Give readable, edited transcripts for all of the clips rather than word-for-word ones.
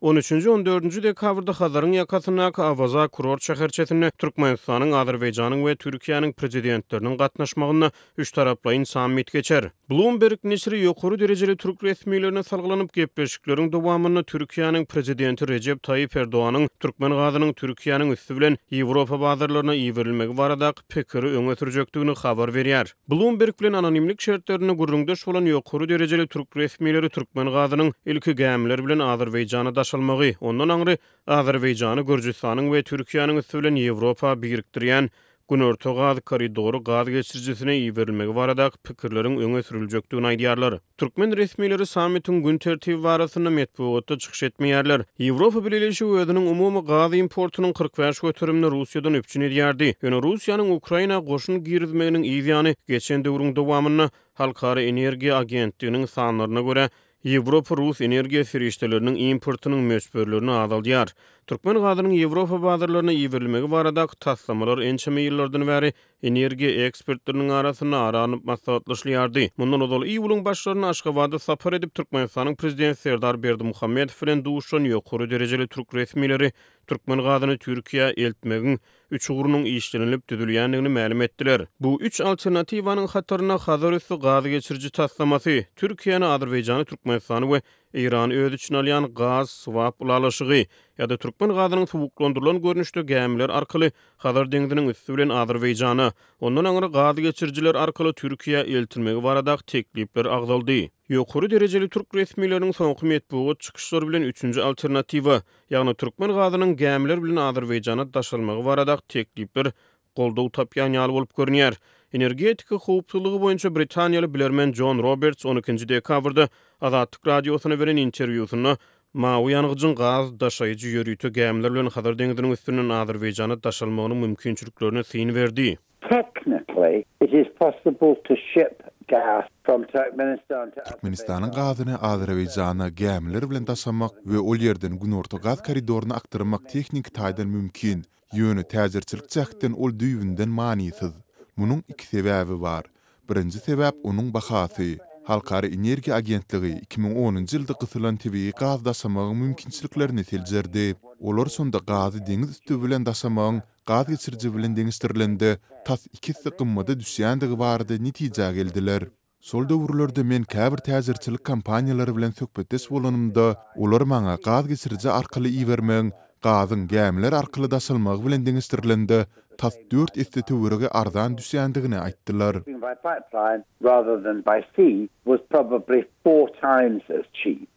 13-14 dekabrda Hazarın ýakasynaky Avaza kurort şäherçesinde Türkmenistanyň, Azerbaýjanyň we Türkiýanyň prezidentleriniň gatnaşmagyna üç taraply sammit geçer. Bloomberg neşri ýokary derejeli türk resmiýetlerine salgylanyp gepleşikleriň dowamyny Türkiýanyň prezidenti Recep Tayyip Erdoğanyň Türkmen gazynyň Türkiýanyň üstü bilen Ýewropa bazarlaryna iýerilmegi baradaky pikiri öňe sürjekdigini habar berýär. Bloomberg bilen anonimlik şertlerini gurrundaş bolan ýokary derejeli türk resmiýetleri Türkmen gazynyň ilki gämler bilen Azerbaýjana daşalmagy, ondan aňry Azerbaýjany Gürjistanyň we Türkiýanyň üstü bilen Ýewropa birikdirýän Günorta gaz koridoru gaz geçiricisine iýerilmegi baradaky pikirleriň öňe sürüljekdigini aýdýarlar. Türkmen resmiýetleri sammitiň gün tertibi barasyna medeniýetde çykyş etmeýärler. Ýewropa Birleşigi özüniň umumy gaz importunyň 45 götürümini Russiýadan öpçün edýärdi. Ýöne Russiýanyň Ukraina goşun girizmeginiň ýygyny geçen döwrüň dowamyny Halkara Energiýa Agentliginiň sanlaryna görä Ýewropa Rus energiýa ferişteleriniň importunyň möçberlerini azaldýar. Türkmen gazynyň Ýewropa bazarlaryna iýerilmegi baradaky taslamalar ençeme ýyllardan bäri energiýa ekspertleriniň arasynda aranyp maslahatlaşýardy. Mundan ozal iýulyň başlaryny Aşgabatda sapar edip Türkmenistanyň prezidenti Serdar Berdimuhammedow bilen duşan ýokary derejeli türk resmiýetleri Türkmen gazyny Türkiýe eltmegiň üç ugurunyň işlenilip düzülýändigini ma'lum etdiler. Bu üç alternatiwanyň hatarına Hazar üstü gaz geçirici taslamasy, Türkiýany, Azerbaýjany, Türkmenistany we İran öz üçin alýan gaz swap ulalaşygy ýa-da Türkmen gazynyň subuklandyrylan görnüşde gämler arkaly Hazar deňiziniň üstü bilen Azerbaýjana, ondan aňry gaz geçirjiler arkaly Türkiýe eltilmegi baradaky teklipler agdaldy. Ýokary derejeli türk resmiýetleriniň soňky medeniýet çykyşlary bilen üçünji alternatiwa, ýagny Türkmen gazynyň gämler bilen Azerbaýjana daşalmagy baradaky teklipler goldaw tapýan ýaly bolup görünýär. Energetika howpsuzlygy boýunça Britaniýaly bilermen John Roberts 12 dekabrda Azatlyk radiosyna beren interwýusynda mawy ýanygyjyň gaz daşaýjy ýörüýte gämler bilen Hazar deňiziniň üstünden Azerbaýjana daşalmagynyň mümkinçiliklerine syn berdi. Technically, it is possible to ship gas from Turkmenistan to Türkmenistanyň gazyny Azerbaýjana gämler bilen daşamak we ol ýerden Günorta gaz koridoruny aktarmak teknik taýdan mümkin. Ýöne täzirçilik jahtydan ol düýbünden manysız. Munyň iki sebäbi bar. Birinji sebäp onuň bahasy. Halkara Energiýa Agentligi 2010-njy ýylda gysylan tebii gaz daşamagyň mümkinçiliklerini teljerdi. Olar sonda gazy deňiz üstü bilen daşamagyň gaz geçiriji bilen deňiztirilende tas 2 sykymmada düşýändigi barada netije geldiler. Sol döwürlerde men käbir täzirçilik kampaniýalary bilen söhbetdeş bolanymda olar maňa gaz geçiriji arkaly iýermeň gazyň gämler arkaly daşalmagy bilen deňiztirilende tas 4 estetewürege arzan düşýändigini aýtdylar. by pipeline rather than by sea was probably 4 times as cheap.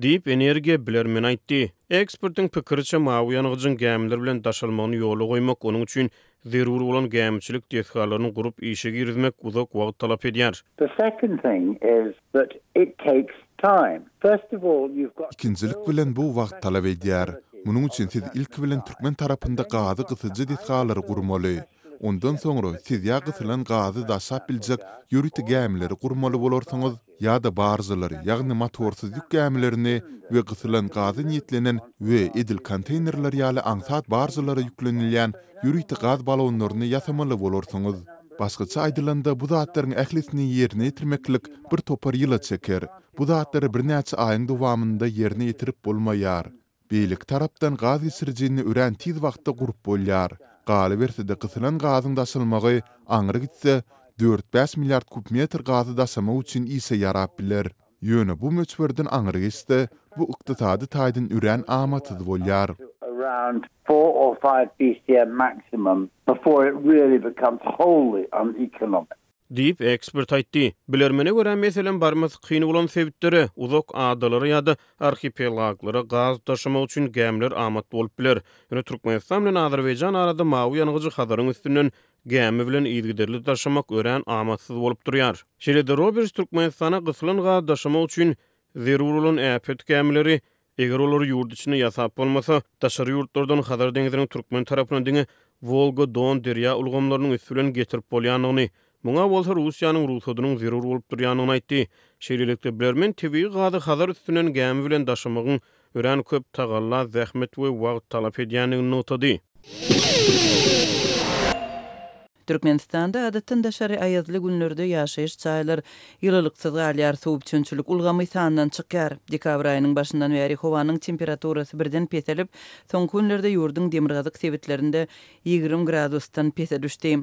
Diýip energiýa bilermen aýtdy. Ekspertiň pikiriçe mawy ýanygyjyň gämler bilen daşalmagyny ýoly goýmak onuň üçin zerur bolan gämçilik tesgallaryny gurup işe girizmek uzak wagt talap edýär. The second thing is that it takes time. First of all, you've got İkinjilik bilen bu wagt talap edýär. Munyň üçin siz ilk bilen Türkmen tarapynda gazy gysyjy tesgallary gurmaly. Ondan soňra siz ýa gysylan gazy daşap biljek ýörüýte gämleri gurmaly bolarsyňyz ýa-da barzalary, ýagny motorsyz ýük gämlerini we gysylan gazy niýetlenen we edil konteynerler ýaly aňsat barzalary ýüklenilýän ýörüýte gaz balonlaryny ýasamaly bolarsyňyz. Başgaça aýdylanda bu zatlaryň ählisini ýerine ýetirmeklik bir topar ýyla çeker. Bu zatlary bir näçe aýyň dowamynda ýerine ýetirip bolmaýar. Beýlik tarapdan gaz geçirijini ören tiz wagtda gurup bolýar. Galy berside gysylan gazyň daşalmagy aňry gitse 4-5 milliard kubmetr gazy daşamak üçin ise ýarap biler. Ýöne bu möçberden aňry geçse bu ykdysady taýdan üren amatyz bolýar. around 4 or 5 BCM maximum before it really becomes wholly uneconomic. Diýip ekspert aýtdy. Bilermene görä meselen barmasy kyn bolan sebitleri uzak adalary ýa-da arhipelaglara gaz taşymak üçin gämler amat bolup biler. Ýöne Türkmenistan bilen Azerbaýjan arada mawy ýanygyjy Hazaryň üstünden gämi bilen ýygyderli taşymak ören amatsyz bolup durýar. Şeýle Roberts Türkmenistana gysylan gaz taşymak üçin zerur bolan äpet gämileri eger olar ýurt içine ýasap bolmasa, daşary ýurtlardan Hazar deňiziniň Türkmen tarapyna diňe Volga, Don derýa ulgamlarynyň üstünden getirip bolýanlygyny, muňa bolsa Russiýanyň ruhsatynyň zerur bolup durýanyny aýtdy. Şeýlelikde bilermen tebii gazy Hazar üstünden gämi bilen daşamagyň ören köp tagalla, zähmet we wagt talap edýändigini notady. Türkmenistanda adatdan daşary aýazly günlerde ýaşaýyş çaýlar ýylylyksyz galýar, suwupçunçylyk ulgamy sandan çykýar. Dekabr aýynyň başyndan beri howanyň temperaturasy birden peselip, soňky günlerde ýurdun demirgazyk sebitlerinde 20 gradusdan pese düşdi.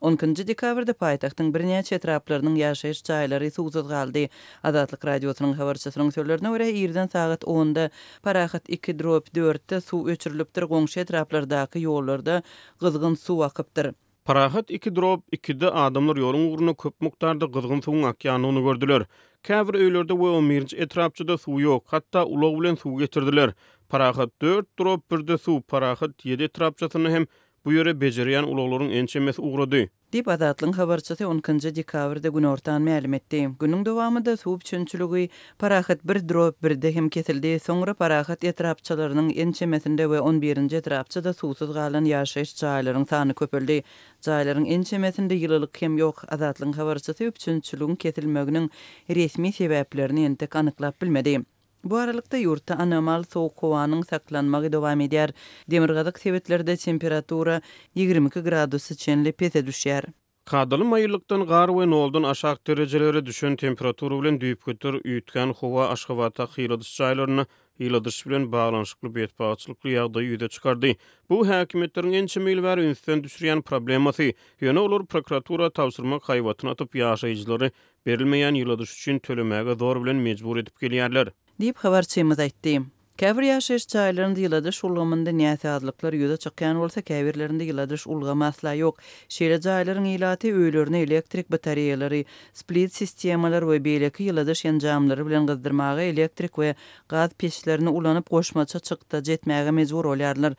10-njy dekabrda paýtagtyň birnäçe etraplarynyň ýaşaýyş çaýlary suwsuz galdy. Azatlyk radiosynyň habarçysynyň sözlerine görä, ýerden sagat 10-da Parahat 2-4-de suw öçürilipdir, goňşy etraplardaky ýollarda gyzgyn suw akypdyr. Parahat 2-2'de adamlar yolun uğruna köp muktarda gızgın suwun akýanyny gördüler. Käbir öýlerde we 11-nji etrapçyda suw ýok, hatda ulak bilen suw getirdiler. Parahat 4-1-de suw, Parahat 7 etrapçysyny hem bu ýere bejerýän ulaklaryň ençemesi ugrady. Dip Azatlyň habarçysy 10-njy dekabrda gün ortadan ma'lum etdi. Günüň dowamında suw üçünçüligi Parahat 1-1-de hem kesildi. Soňra Parahat etrapçylarynyň ençemesinde we 11-nji etrapçyda suwsuz galan ýaşaýyş çaýlarynyň sany köpeldi. Çaýlaryň ençemesinde ýylylyk hem ýok. Azatlyň habarçysy üçünçüligiň kesilmeginiň resmi sebäplerini entek anyklap bilmedi. Bu aralykda ýurtda anomal sowuk howanyň saklanmagy dowam edýär. Demirgazyk sebetlerde temperatura 22 gradus çenli pese düşýär. Kadaly maýylykdan gar we noldan aşağı derejelere düşen temperatury bilen düýüp götür üýtgen howa Aşgabatda hyýladys çaýlaryny ýyladys bilen baglanyşykly betbaçylykly ýagdaý ýüze çykardy. Bu häkimetleriň ençemeli we ünsden düşürýän problemasy. Ýöne olar prokuratura tawsyrmak haýwatyny atyp ýaşaýjylary berilmeýän ýyladys üçin tölemäge zor bilen mejbur edip gelýärler. Dip habarçymyz aýtdy. Käbir ýaşaýyş çaýlarynda ýyladyş ulgamynda näse adlyklar ýüze çykýan bolsa, käbirlerinde ýyladyş ulgamy asla ýok. Şeýle jaýlaryň ilaty öýlerine elektrik batareýalary, split sistemalar we beýleki ýyladyş ýanjamlary bilen gyzdyrmaga elektrik we gaz peşlerini ulanyp goşmaça çykda jetmäge mejbur bolýarlar.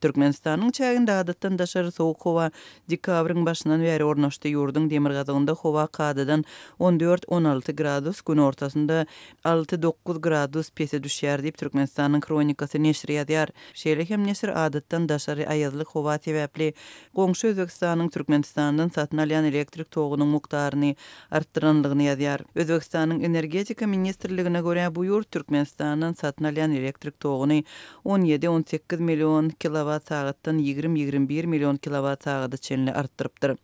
Türkmenistanyň çäginde adatdan daşary sowuk howa dekabryň başyndan beri ornaşdy. Ýurdun demirgazygynda howa kadadan 14-16 gradus, gün ortasında 6-9 gradus pese düşýär diýip Türkmenistanyň kronikasy neşri ýazýar. Şeýle hem neşir adatdan daşary aýazlyk howa sebäpli goňşy Özbekistanyň Türkmenistandan satyn alýan elektrik togunyň mukdaryny artdyranlygyny ýazýar. Özbekistanyň energetika ministrligine görä bu ýurt Türkmenistandan satyn alýan elektrik toguny 17-18 million kilowat sagatdan 20-21 million kilowat sagata çenli artdyrypdyr.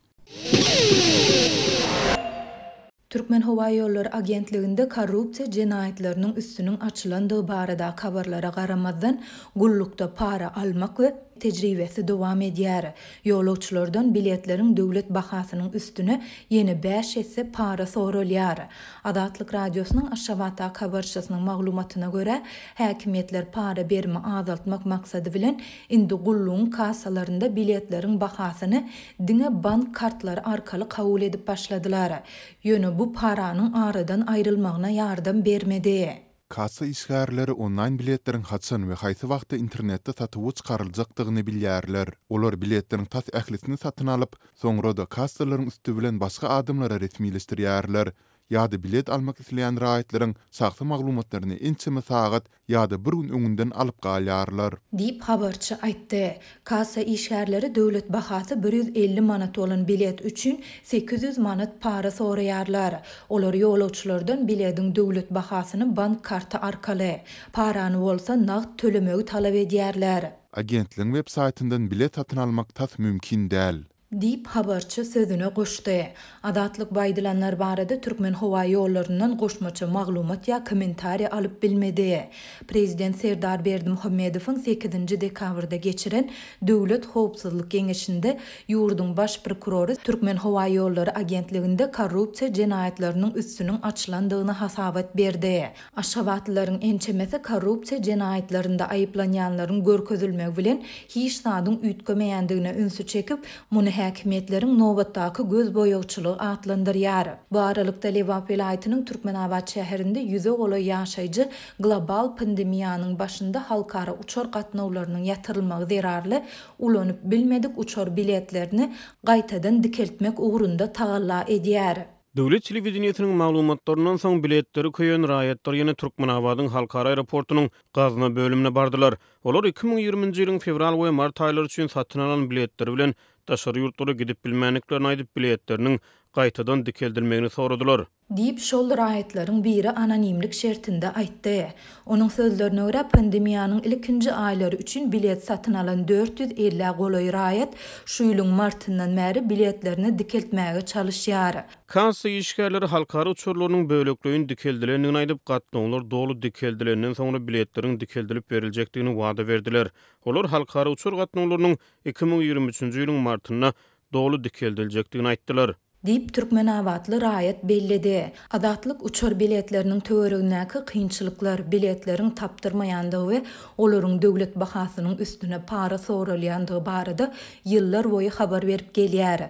Türkmen Hava Ýolları Agentliginde korrupsiýa jenaýetleriniň üstünün açylandygy barada habarlara garamazdan gullukda para almak we tejribesi dowam edýär. Ýolagçylardan biletleriň döwlet bahasynyň üstüne ýene 5 esse para sorulýar. Azatlyk radiosynyň Aşgabatda habarçysynyň maglumatyna görä, häkimetler para berme azaltmak maksady bilen indi gullugyň kasalarynda biletleriň bahasyny diňe bank kartlary arkaly kabul edip başladylar. Ýöne bu paranyň aradan aýrylmagyna ýardam bermedi. Kasa işgärleri online biletleriň haçan we haýsy wagtda internetde satyp çykaryljakdygyny bilýärler. Olar biletleriň tas ählisini satyn alyp, soňra da kassalaryň üstü bilen başga adamlara resmileşdirýärler. Ýa-da bilet almak isleýän raýatleriň sagty maglumatlaryny ençeme sagat ýa-da bir gün öňünden alyp galýarlar. Dip habarçy aýtdy. Kasa işgärleri döwlet bahasy 150 manat bolan bilet üçin 800 manat para soraýarlar. Olar ýolagçylardan biletiň döwlet bahasyny bank karty arkaly, parany bolsa nagd tölemegi talap edýärler. Agentligiň web saýtyndan bilet satyn almak tas mümkin däl. Dip habarçy sözüne goşdy. Adatlyk baýdylanlar barada Türkmen Hava Ýollarynyň goşmaça maglumat ýa kommentari alyp bilmedi. Prezident Serdar Berdimuhammedowyň 8-nji dekabrda geçiren Döwlet Howpsuzlyk Geňeşinde ýurdun baş prokuroru Türkmen Hava Ýollary Agentliginde korrupsiýa jenaýetleriniň üstünün açylandygyny hasabat berdi. Aşgabatlylaryň ençemesi korrupsiýa jenaýetlerinde aýyplanýanlaryň görkezilmegi bilen hiç sadyň üýtgemeýändigine ünsü çekip, muny häkimetleriň nowatdaky göz boýagçylygy atlandyrýar. Bu aralykda Lewap vilayatynyň Türkmenabad şäherinde ýüze gola ýaşaýjy global pandemiýanyň başynda halkara uçar gatnawlarynyň ýatyrylmagy zerarly ulanyp bilmedik uçar biletlerini gaýtadan dikeltmek ugrunda tagalla edýär. Döwlet telewizionasynyň maglumatlarynyň soň biletleri köýen raýatlar ýene Türkmenabadyň halkara aeroportunyň gazna bölümine bardylar. Olar 2020-nji ýylyň fevral we mart aýlary üçin satyn alan biletleri bilen daşary ýurtlara gidip bilmänliklerini aýdyp biletleriniň gaýtadan dikeldilmegini soradylar. Diýip şol raýatlaryň biri anonimlik şertinde aýtdy. Onuň sözlerine görä pandemiýanyň ilkinji aýlary üçin bilet satyn alan 450 goloý raýat şu ýylyň martyndan bäri biletlerini dikeltmäge çalışýar. Kassa işgärleri halkara uçurlarynyň bölekliğini dikeldilenini aýdyp gatnaňlar dolu dikeldilenden soňra biletleriň dikeldilip berilejekdigini wada berdiler. Olar halkara uçur gatnaňlarynyň 2023-nji ýylyň martyna dolu dikeldiljekdigini aýtdylar. Diýip Türkmen awatly raýat bellidi. Adatlyk uçur biletleriniň töweregindäki kynçylyklar, biletleriň tapdyrmaýandygy we olaryň döwlet bahasynyň üstüne para soralýandygy barada ýyllar boýy habar berip gelýär.